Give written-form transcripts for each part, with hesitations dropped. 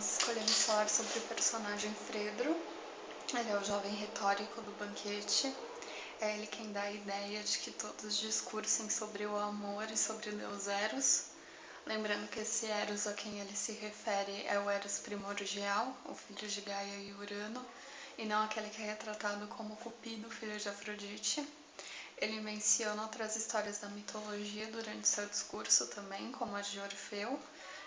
nós escolhemos falar sobre o personagem Fredro. Ele é o jovem retórico do banquete. É ele quem dá a ideia de que todos discursem sobre o amor e sobre o deus Eros. Lembrando que esse Eros a quem ele se refere é o Eros primordial, o filho de Gaia e Urano, e não aquele que é retratado como Cupido, filho de Afrodite. Ele menciona outras histórias da mitologia durante seu discurso também, como a de Orfeu,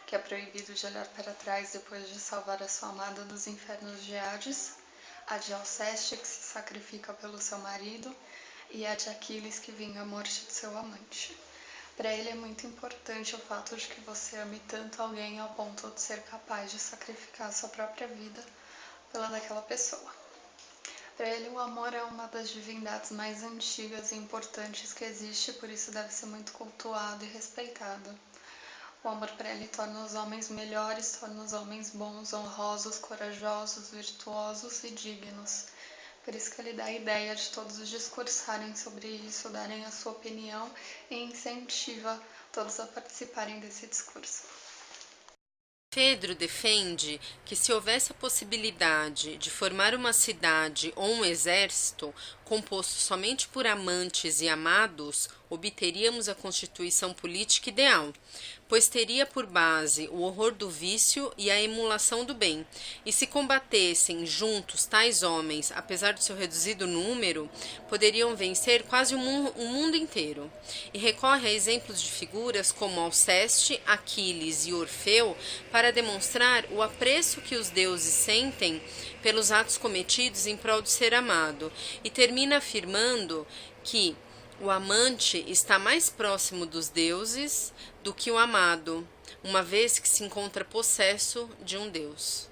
que é proibido de olhar para trás depois de salvar a sua amada dos infernos de Hades, a de Alceste, que se sacrifica pelo seu marido, e a de Aquiles, que vinga a morte de seu amante. Para ele é muito importante o fato de que você ame tanto alguém ao ponto de ser capaz de sacrificar sua própria vida pela daquela pessoa. Para ele, o amor é uma das divindades mais antigas e importantes que existe, por isso deve ser muito cultuado e respeitado. O amor para ele torna os homens melhores, torna os homens bons, honrosos, corajosos, virtuosos e dignos. Por isso que ele dá a ideia de todos discursarem sobre isso, darem a sua opinião e incentiva todos a participarem desse discurso. Fedro defende que se houvesse a possibilidade de formar uma cidade ou um exército composto somente por amantes e amados, obteríamos a constituição política ideal, pois teria por base o horror do vício e a emulação do bem. E se combatessem juntos tais homens, apesar do seu reduzido número, poderiam vencer quase o mundo inteiro. E recorre a exemplos de figuras como Alceste, Aquiles e Orfeu para demonstrar o apreço que os deuses sentem pelos atos cometidos em prol de ser amado, e termina afirmando que o amante está mais próximo dos deuses do que o amado, uma vez que se encontra possesso de um deus.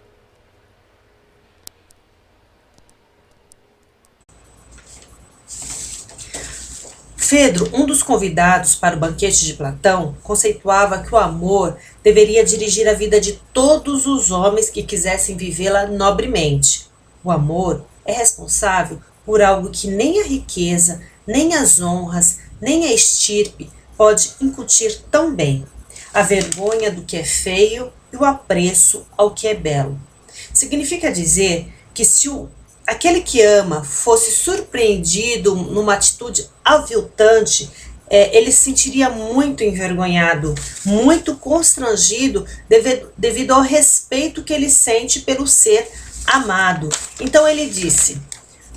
Fedro, um dos convidados para o banquete de Platão, conceituava que o amor deveria dirigir a vida de todos os homens que quisessem vivê-la nobremente. O amor é responsável por algo que nem a riqueza, nem as honras, nem a estirpe pode incutir tão bem: a vergonha do que é feio e o apreço ao que é belo. Significa dizer que se aquele que ama fosse surpreendido numa atitude aviltante, ele se sentiria muito envergonhado, muito constrangido devido ao respeito que ele sente pelo ser amado. Então ele disse: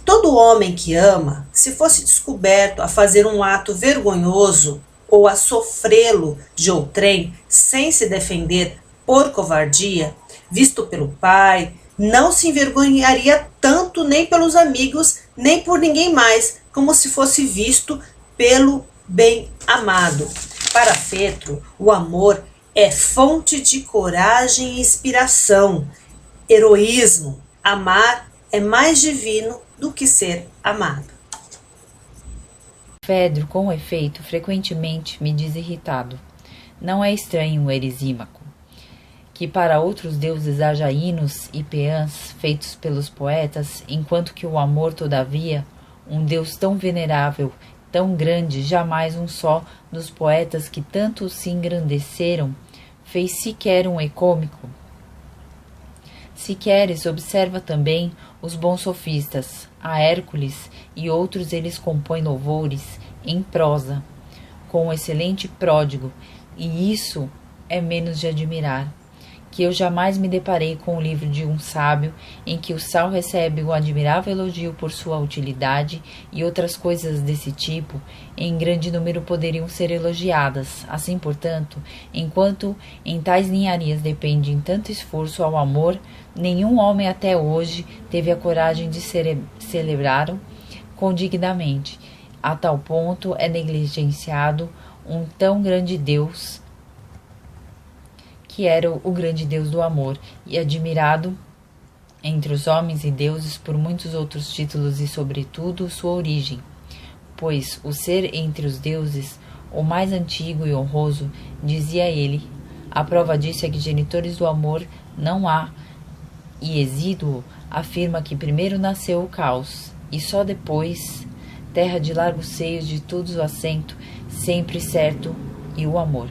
todo homem que ama, se fosse descoberto a fazer um ato vergonhoso ou a sofrê-lo de outrem sem se defender por covardia, visto pelo pai, não se envergonharia tanto nem pelos amigos, nem por ninguém mais, como se fosse visto pelo bem-amado. Para Fedro, o amor é fonte de coragem e inspiração, heroísmo. Amar é mais divino do que ser amado. Fedro, com efeito, frequentemente me diz irritado. Não é estranho o Erisímaco, que para outros deuses haja hinos e peãs feitos pelos poetas, enquanto que o amor, todavia, um deus tão venerável, tão grande, jamais um só dos poetas que tanto se engrandeceram fez sequer um ecômico. Se queres, observa também os bons sofistas, a Hércules e outros eles compõem louvores em prosa, com um excelente pródigo, e isso é menos de admirar, que eu jamais me deparei com o livro de um sábio em que o sal recebe um admirável elogio por sua utilidade, e outras coisas desse tipo em grande número poderiam ser elogiadas. Assim, portanto, enquanto em tais ninharias depende em tanto esforço ao amor, nenhum homem até hoje teve a coragem de celebrá-lo condignamente. A tal ponto é negligenciado um tão grande Deus, que era o grande Deus do amor, e admirado entre os homens e deuses por muitos outros títulos e, sobretudo, sua origem, pois o ser entre os deuses, o mais antigo e honroso, dizia ele. A prova disso é que genitores do amor não há, e Exíduo afirma que primeiro nasceu o caos, e só depois, terra de largos seios de todos o assento, sempre certo, e o amor.